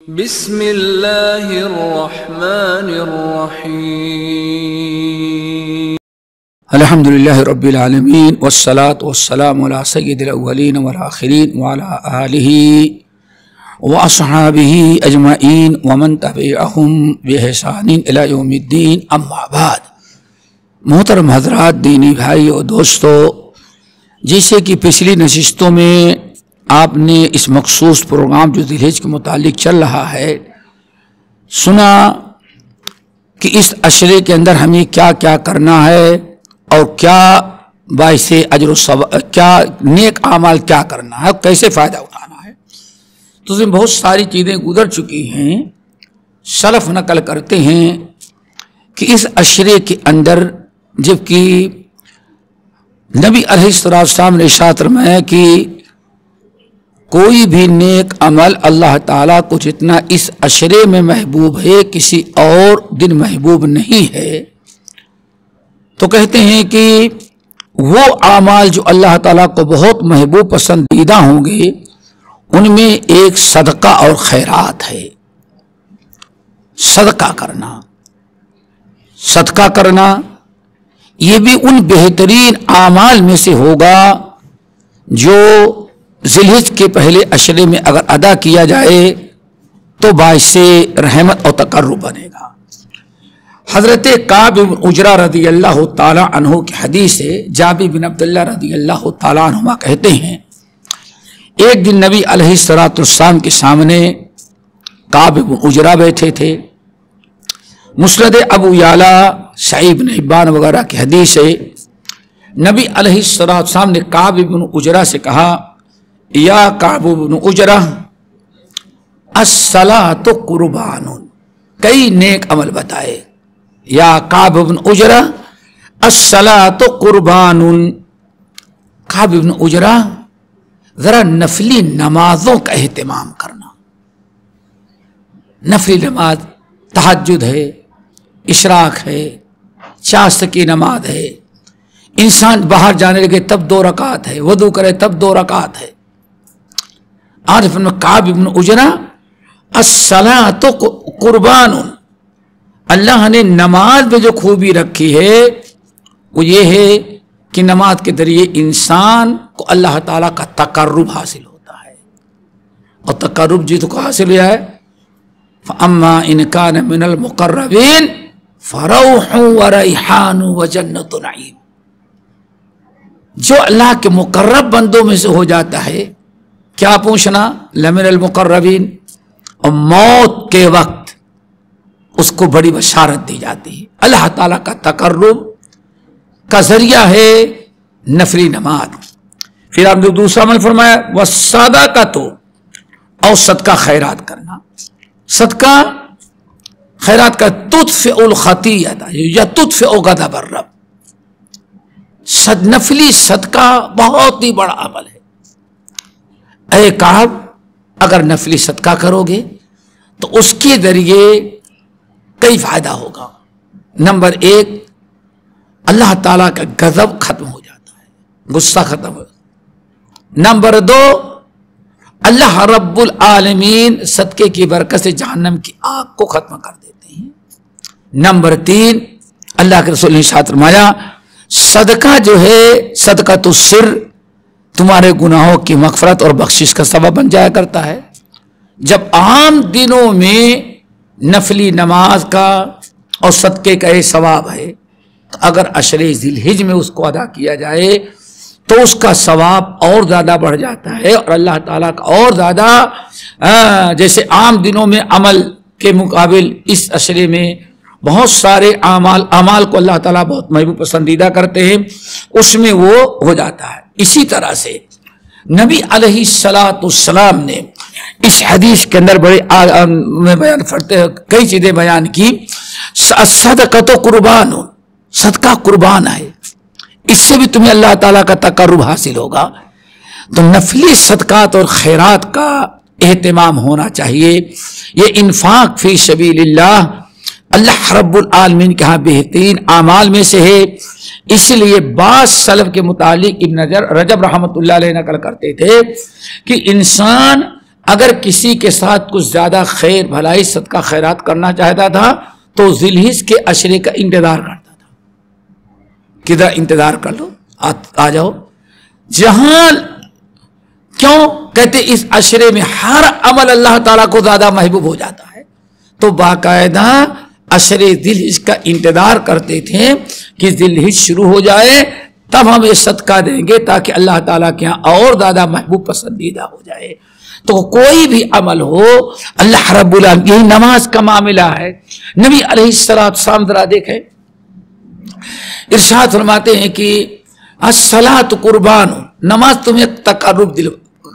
بسم اللہ الرحمن الرحیم الحمدللہ رب العالمین والصلاة والسلام علی سید الاولین والآخرین وعلی آلہ واصحابہ اجمعین ومن تبعہم بإحسان الی یوم الدین اما بعد۔ محترم حضرات، دینی بھائی اور دوستو، جیسے کہ پچھلی نشستوں میں آپ نے اس مخصوص پروگرام جو ذی الحجہ کے متعلق چل رہا ہے سنا کہ اس عشرے کے اندر ہمیں کیا کیا کرنا ہے اور کیا باعث اجر و ثواب، کیا نیک اعمال کیا کرنا ہے، کیسے فائدہ اٹھانا ہے۔ تو اس میں بہت ساری چیزیں گزر چکی ہیں۔ سلف نقل کرتے ہیں کہ اس عشرے کے اندر جبکہ نبی علیہ السلام نے ارشاد فرمایا کہ کوئی بھی نیک عمل اللہ تعالیٰ کو جتنا اس عشرے میں محبوب ہے کسی اور دن محبوب نہیں ہے، تو کہتے ہیں کہ وہ اعمال جو اللہ تعالیٰ کو بہت محبوب پسندیدہ ہوں گے ان میں ایک صدقہ اور خیرات ہے۔ صدقہ کرنا یہ بھی ان بہترین اعمال میں سے ہوگا جو ذی الحجہ کے پہلے عشرے میں اگر ادا کیا جائے تو باعث رحمت اور تقرب بنے گا۔ حضرت کعب بن عجرہ رضی اللہ تعالی عنہ کی حدیث ہے، جابر بن عبداللہ رضی اللہ تعالی عنہما کہتے ہیں ایک دن نبی علیہ السلام کے سامنے کعب بن عجرہ بیٹھے تھے۔ مسند ابو یعلا، سعید بن حبان وغیرہ کی حدیث ہے، نبی علیہ السلام نے کعب بن عجرہ سے کہا، یا کعب بن عجرہ الصلاۃ قربان، کئی نیک عمل بتائے۔ یا کعب بن عجرہ الصلاۃ قربان، کعب بن عجرہ ذرا نفلی نمازوں کا اہتمام کرنا۔ نفلی نماز تہجد ہے، اشراق ہے، چاشت کی نماز ہے، انسان باہر جانے لگے تب 2 رکعت ہے، وضو کرے تب 2 رکعت ہے۔ عارف بن کعب بن عجرہ الصلاۃ قربان، اللہ نے نماز میں جو خوبی رکھی ہے وہ یہ ہے کہ نماز کے ذریعے انسان کو اللہ تعالیٰ کا تقرب حاصل ہوتا ہے، اور تقرب جس کو حاصل ہوا ہے فَأَمَّا إِنْ كَانَ مِنَ الْمُقَرَّبِينَ فَرَوْحٌ وَرَيْحَانٌ وَجَنَّةُ نَعِيمٍ، جو اللہ کے مقرب بندوں میں سے ہو جاتا ہے، کیا پوچھنا، لمن المقربین، اور موت کے وقت اس کو بڑی بشارت دی جاتی ہے۔ اللہ تعالیٰ کا تقرب کا ذریعہ ہے نفلی نماز۔ پھر آپ نے دوسرا عمل فرمایا وَالصَّدَقَةُ، اور صدقہ خیرات کرنا۔ صدقہ خیرات کا تطفئ الخطیئۃ یا تطفئ غضب الرب، نفلی صدقہ بہت ہی بڑا عمل ہے۔ اے کعب، اگر نفلی صدقہ کرو گے تو اس کے ذریعے کئی فائدہ ہوگا۔ نمبر 1، اللہ تعالیٰ کا غضب ختم ہو جاتا ہے، غصہ ختم ہو جاتا ہے۔ نمبر 2، اللہ رب العالمین صدقے کی برکت سے جہنم کی آگ کو ختم کر دیتے ہیں۔ نمبر 3، اللہ کے رسول نے ارشاد فرمایا صدقہ جو ہے صدقۃ السر تمہارے گناہوں کی مغفرت اور بخشش کا سبب بن جایا کرتا ہے۔ جب عام دنوں میں نفلی نماز کا اور صدقے کا یہ ثواب ہے تو اگر عشرے ذی الحجہ میں اس کو ادا کیا جائے تو اس کا ثواب اور زیادہ بڑھ جاتا ہے، اور اللہ تعالیٰ کا اور زیادہ جیسے عام دنوں میں عمل کے مقابل اس عشرے میں بہت سارے اعمال کو اللہ تعالیٰ بہت محبوب پسندیدہ کرتے ہیں، اس میں وہ ہو جاتا ہے۔ اسی طرح سے نبی علیہ السلام نے اس حدیث کے اندر بڑے بیان کرتے کئی چیزیں بیان کی۔ صدقۃ قربان، صدقہ قربان ہے، اس سے بھی تمہیں اللہ تعالیٰ کا تقرب حاصل ہوگا۔ تو نفلی صدقات اور خیرات کا اہتمام ہونا چاہیے۔ یہ انفاق فی سبیل اللہ اللہ رب العالمین کے ہاں بہترین اعمال میں سے ہے۔ اس لیے بعض سلف کے متعلق ابن رجب رحمۃ اللہ علیہ نقل کرتے تھے کہ انسان اگر کسی کے ساتھ کچھ زیادہ خیر بھلائی صدقہ خیرات کرنا چاہتا تھا تو ذی الحجہ کے عشرے کا انتظار کرتا تھا. کدھر انتظار کر لو، آ جاؤ. جہاں کیوں کہتے اس عشرے میں ہر عمل اللہ تعالیٰ کو زیادہ محبوب ہو جاتا ہے، تو باقاعدہ عشرے ذی الحجہ کا انتظار کرتے تھے کہ ذی الحجہ شروع ہو جائے تب ہم یہ صدقہ دیں گے تاکہ اللہ تعالیٰ کے یہاں اور زیادہ محبوب پسندیدہ ہو جائے. تو کوئی بھی عمل ہو اللہ رب العالمین، یہی نماز کا معاملہ ہے. نبی علیہ السلام ذرا دیکھیں، ارشاد فرماتے ہیں کہ الصلاۃ قربان، نماز تمہیں تقرب دل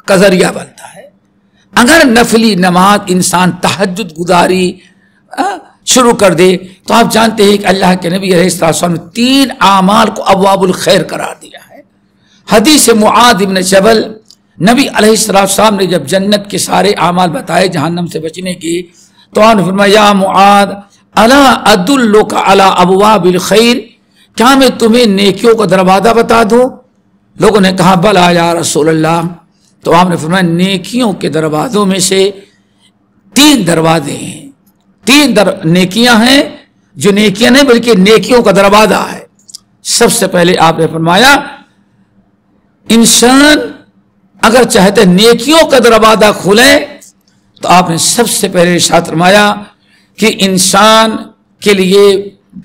کا ذریعہ بنتا ہے. اگر نفلی نماز انسان تہجد گزاری شروع کر دے تو آپ جانتے ہیں کہ اللہ کے نبی علیہ السلام نے 3 اعمال کو ابواب الخیر قرار دیا ہے. حدیث معاذ بن جبل، نبی علیہ السلام نے جب جنت کے سارے اعمال بتائے جہنم سے بچنے کی تو آپ نے فرمایا یا معاذ الا ادلک علی ابواب الخیر، کیا میں تمہیں نیکیوں کا دروازہ بتا دوں؟ لوگوں نے کہا بلا یا رسول اللہ. تو آپ نے فرمایا نیکیوں کے دروازوں میں سے 3 دروازے ہیں، 3 نیکیاں ہیں جو نیکیاں نہیں بلکہ نیکیوں کا دروازہ ہے. سب سے پہلے آپ نے فرمایا انسان اگر چاہتے نیکیوں کا دروازہ کھلے تو آپ نے سب سے پہلے ارشاد فرمایا کہ انسان کے لیے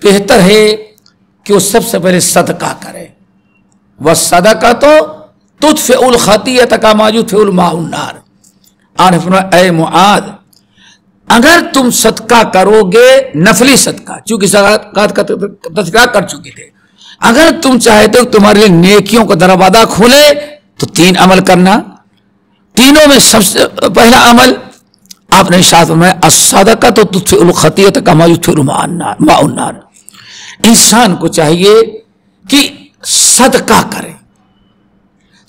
بہتر ہے کہ وہ سب سے پہلے صدقہ کرے. وَالصَّدَقَةُ تُطْفِئُ الْخَطِيئَةَ كَمَا يُطْفِئُ الْمَاءُ النَّارَ. آپ نے فرمایا اے معاذ اگر تم صدقہ کرو گے، نفلی صدقہ، چونکہ صدقات کا تذکرہ کر چکے تھے، اگر تم چاہتے ہو تمہارے لیے نیکیوں کا دروازہ کھلے تو 3 عمل کرنا. تینوں میں سب سے پہلا عمل آپ نے ارشاد فرمایا الصدقۃ تطفئ الخطیئۃ کما یطفئ الماء النار. انسان کو چاہیے کہ صدقہ کرے.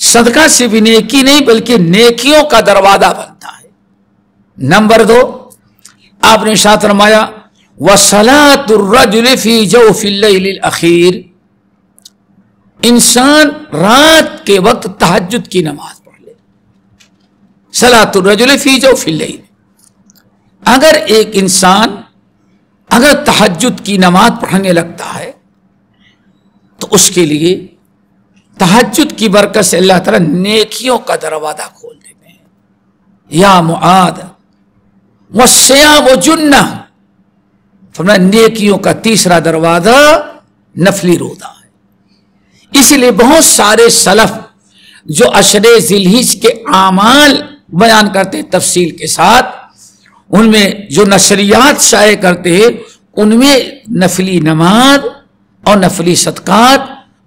صدقہ صرف نیکی نہیں بلکہ نیکیوں کا دروازہ بنتا ہے. نمبر 2 آپ نے ارشاد فرمایا وصلاۃ الرجل فی جوف اللیل الاخیر، انسان رات کے وقت تہجد کی نماز پڑھ لے. صلاۃ الرجل فی جوف اللیل، اگر ایک انسان اگر تہجد کی نماز پڑھنے لگتا ہے تو اس کے لیے تہجد کی برکت سے اللہ تعالیٰ نیکیوں کا دروازہ کھول دیتے ہیں. یا معاذ والصیام جنہ، فرمایا نیکیوں کا تیسرا دروازہ نفلی روزہ ہے. اسی لیے بہت سارے سلف جو عشرے ذی الحجہ کے اعمال بیان کرتے ہیں تفصیل کے ساتھ، ان میں جو نشریات شائع کرتے ہیں ان میں نفلی نماز اور نفلی صدقات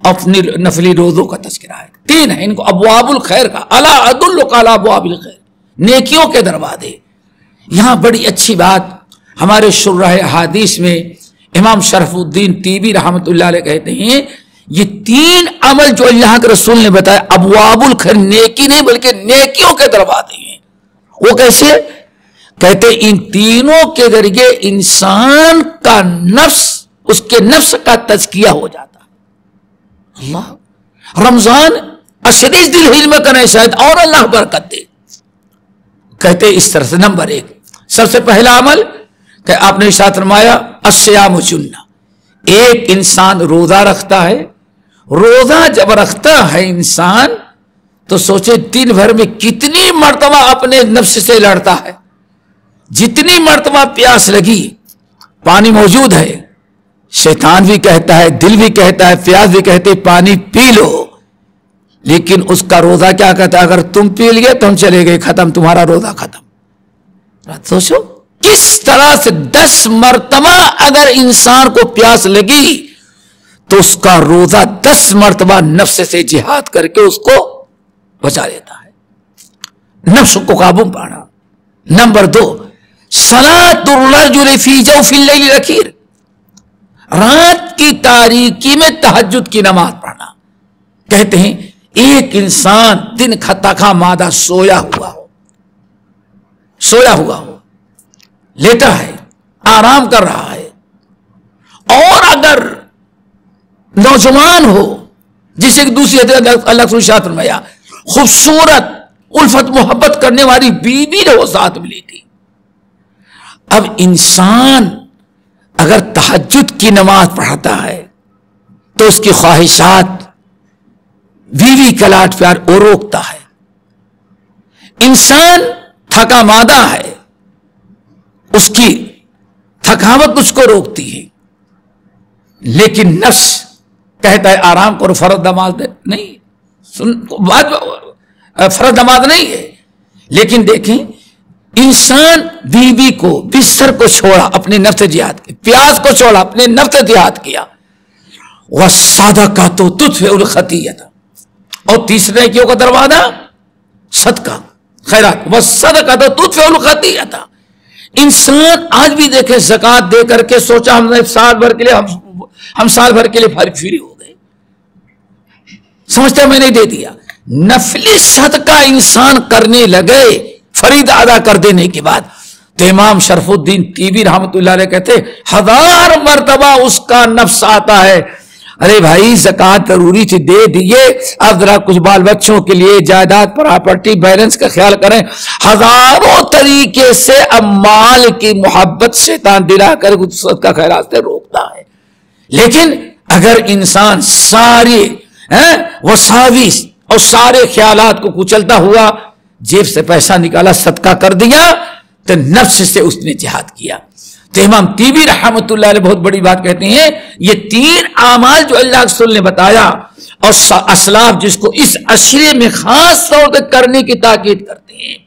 اور نفلی روزوں کا تذکرہ ہے. 3 ہے ان کو ابواب الخیر کا، الا ادلک علی ابواب الخیر، نیکیوں کے دروازے. یہاں بڑی اچھی بات ہمارے شرح احادیث میں امام شرف الدین طیبی رحمۃ اللہ علیہ کہتے ہیں یہ 3 عمل جو اللہ کے رسول نے بتایا ابواب الخیر، نیکی نہیں بلکہ نیکیوں کے دروازے ہیں. وہ کیسے؟ کہتے ان تینوں کے ذریعے انسان کا نفس، اس کے نفس کا تزکیہ ہو جاتا ہے. اللہ رمضان عشرے ذی الحجہ میں کریں شاید اور اللہ برکت دے. کہتے اس طرح سے نمبر 1 سب سے پہلا عمل کہ آپ نے ارشاد فرمایا الصیام جنہ، ایک انسان روزہ رکھتا ہے. روزہ جب رکھتا ہے انسان تو سوچے دن بھر میں کتنی مرتبہ اپنے نفس سے لڑتا ہے. جتنی مرتبہ پیاس لگی پانی موجود ہے، شیطان بھی کہتا ہے، دل بھی کہتا ہے، پیاس بھی کہتے پانی پی لو، لیکن اس کا روزہ کیا کہتا ہے اگر تم پی لیے تو ہم چلے گئے، ختم، تمہارا روزہ ختم. سوچو کس طرح سے 10 مرتبہ اگر انسان کو پیاس لگی تو اس کا روزہ 10 مرتبہ نفس سے جہاد کر کے اس کو بچا لیتا ہے، نفس کو قابو پانا. نمبر 2 صلاۃ الرجل فی جوف اللیل الاخیر، رات کی تاریکی میں تہجد کی نماز پڑھنا. کہتے ہیں ایک انسان دن کھا مادہ سویا ہوا ہو، لیٹا ہے، آرام کر رہا ہے، اور اگر نوجوان ہو جسے دوسری اللہ فرمایا خوبصورت الفت محبت کرنے والی بیوی نے وہ ذات ملی تھی. اب انسان اگر تہجد کی نماز پڑھتا ہے تو اس کی خواہشات بیوی کا لاڈ پیار وہ روکتا ہے. انسان تھکا مادہ ہے, اس کی تھکاوٹ اس کو روکتی ہے, لیکن نفس کہتا ہے آرام کرو, فرض نماز نہیں, فرض نماز نہیں ہے. لیکن دیکھیں انسان بیوی کو بستر کو چھوڑا اپنے نفس جہاد کے, پیاس کو چھوڑا اپنے نفس جہاد کیا. وَالصَّدَقَةُ تُطْفِئُ الْخَطِیَّةَ, اور تیسرے کیوں کا دروازہ صدقہ خیرات. وَالصَّدَقَةُ تُطْفِئُ الْخَطِیَّةَ. انسان آج بھی دیکھے زکات دے کر کے سوچا ہم سال بھر کے لیے ہم سال بھر کے لیے فری ہو گئے, سمجھتا میں نے دے دیا. نفلی صدقہ انسان کرنے لگے فریضہ ادا کر دینے کے بعد تو امام شرف الدین تیبی رحمۃ اللہ علیہ کہتے 1000 مرتبہ اس کا نفس آتا ہے, ارے بھائی زکات ضروری تھی دے دیے, اب ذرا کچھ بال بچوں کے لیے جائیداد پراپرٹی بیلنس کا خیال کریں. ہزاروں طریقے سے اب مال کی محبت شیطان دلا کر صدقہ خیرات سے روکتا ہے. لیکن اگر انسان ساری وساوس اور سارے خیالات کو کچلتا ہوا جیب سے پیسہ نکالا صدقہ کر دیا تو نفس سے اس نے جہاد کیا. تو امام تیبی رحمۃ اللہ علیہ بہت بڑی بات کہتے ہیں, یہ 3 اعمال جو اللہ کے رسول نے بتایا اور اسلاف جس کو اس عشرے میں خاص طور پہ کرنے کی تاکید کرتے ہیں.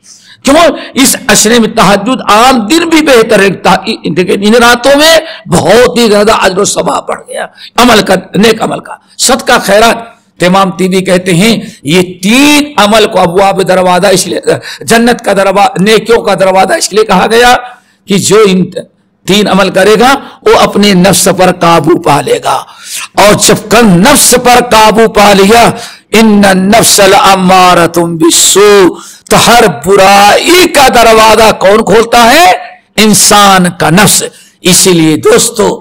کیوں؟ اس عشرے میں تہجد عام دن بھی بہتر ہے, ان راتوں میں بہت ہی زیادہ اجر و ثواب بڑھ گیا عمل کا, نیک عمل کا, صدقہ خیرات. تو امام تیبی کہتے ہیں یہ 3 عمل کو ابواب دروازہ اس لیے جنت کا دروازہ, نیکیوں کا دروازہ اس لیے کہا گیا کہ جو ان 3 عمل کرے گا وہ اپنے نفس پر قابو پا لے گا, اور جب نفس پر قابو پا لیا ان النفس لامارۃ بالسوء, تو ہر برائی کا دروازہ کون کھولتا ہے؟ انسان کا نفس. اسی لیے دوستو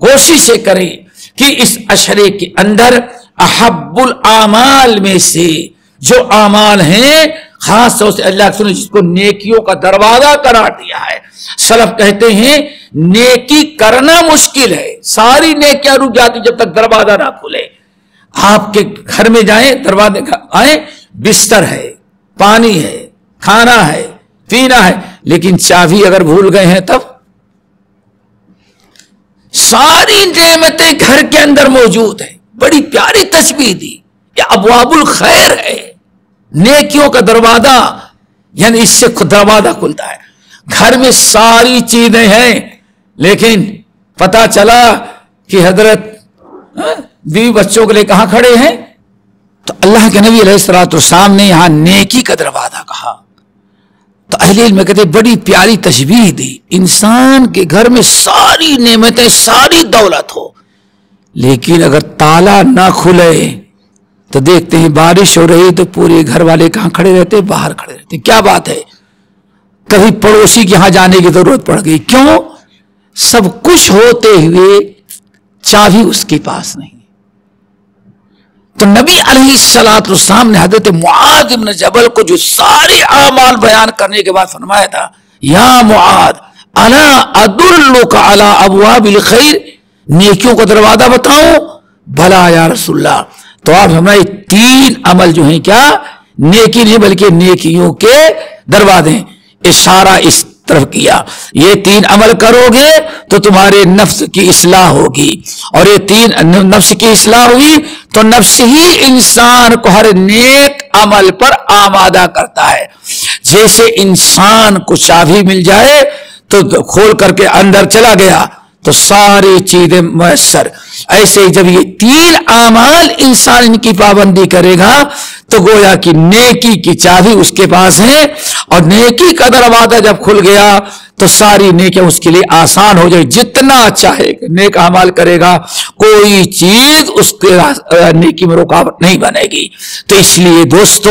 کوششیں کریں کہ اس عشرے کے اندر احب الاعمال میں سے جو اعمال ہیں خاص طور سے اللہ کے رسول نے جس کو نیکیوں کا دروازہ قرار دیا ہے. سلف کہتے ہیں نیکی کرنا مشکل ہے, ساری نیکیاں رک جاتی جب تک دروازہ نہ کھلے. آپ کے گھر میں جائیں, دروازے آئیں, بستر ہے, پانی ہے, کھانا ہے, پینا ہے, لیکن چابی اگر بھول گئے ہیں تب ساری نعمتیں گھر کے اندر موجود ہیں. بڑی پیاری تشبیہ دی, یہ ابواب الخیر ہے, نیکیوں کا دروازہ, یعنی اس سے دروازہ کھلتا ہے. گھر میں ساری چیزیں ہیں لیکن پتا چلا کہ حضرت بیوی بچوں کے لیے کہاں کھڑے ہیں, تو اللہ کے نبی علیہ الصلوۃ والسلام نے یہاں نیکی کا دروازہ کہا. تو اہل علم کہتے بڑی پیاری تشبیہ دی, انسان کے گھر میں ساری نعمتیں, ساری دولت ہو, لیکن اگر تالا نہ کھلے تو دیکھتے ہیں بارش ہو رہی تو پورے گھر والے کہاں کھڑے رہتے؟ باہر کھڑے رہتے. کیا بات ہے؟ کبھی پڑوسی کے یہاں جانے کی ضرورت پڑ گئی. کیوں؟ سب کچھ ہوتے ہوئے چابی اس کے پاس نہیں. تو نبی علیہ الصلوۃ والسلام نے حضرت معاذ بن جبل کو جو سارے اعمال بیان کرنے کے بعد فرمایا تھا, یا معاذ الا ادلک علی ابواب الخیر, نیکیوں کا دروازہ بتاؤں؟ بھلا یا رسول اللہ. تو آپ ہمارے 3 عمل جو ہیں کیا نیکی نہیں بلکہ نیکیوں کے دروازے, اشارہ اس طرف کیا. یہ 3 عمل کرو گے تو تمہارے نفس کی اصلاح ہوگی, اور یہ 3 نفس کی اصلاح ہوئی تو نفس ہی انسان کو ہر نیک عمل پر آمادہ کرتا ہے. جیسے انسان کو چابی مل جائے تو کھول کر کے اندر چلا گیا تو ساری چیزیں میسر. ایسے جب یہ 3 اعمال انسان ان کی پابندی کرے گا تو گویا کہ نیکی کی چابی اس کے پاس ہے, اور نیکی کا دروازہ جب کھل گیا تو ساری نیکیاں اس کے لیے آسان ہو جائے. جتنا چاہے نیک اعمال کرے گا کوئی چیز اس کے نیکی میں رکاوٹ نہیں بنے گی. تو اس لیے دوستو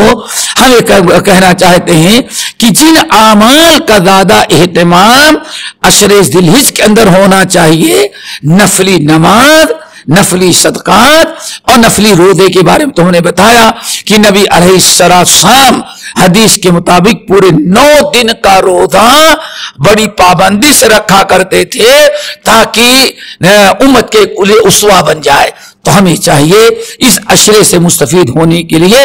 ہم یہ کہنا چاہتے ہیں کہ جن اعمال کا زیادہ اہتمام عشر ذی الحجہ کے اندر ہونا چاہیے, نفلی نماز, نفلی صدقات اور نفلی روزے کے بارے میں تو ہم نے بتایا کہ نبی علیہ السلام حدیث کے مطابق پورے 9 دن کا روزہ بڑی پابندی سے رکھا کرتے تھے تاکہ امت کے لیے اسوہ بن جائے. تو ہمیں چاہیے اس عشرے سے مستفید ہونے کے لیے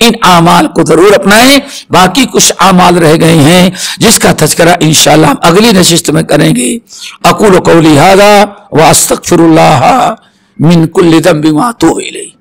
ان اعمال کو ضرور اپنائیں. باقی کچھ اعمال رہ گئے ہیں جس کا تذکرہ انشاءاللہ ہم اگلی نشست میں کریں گے. اقول قولی ھذا واستغفر اللہ من کل ذنب واتوب الیہ.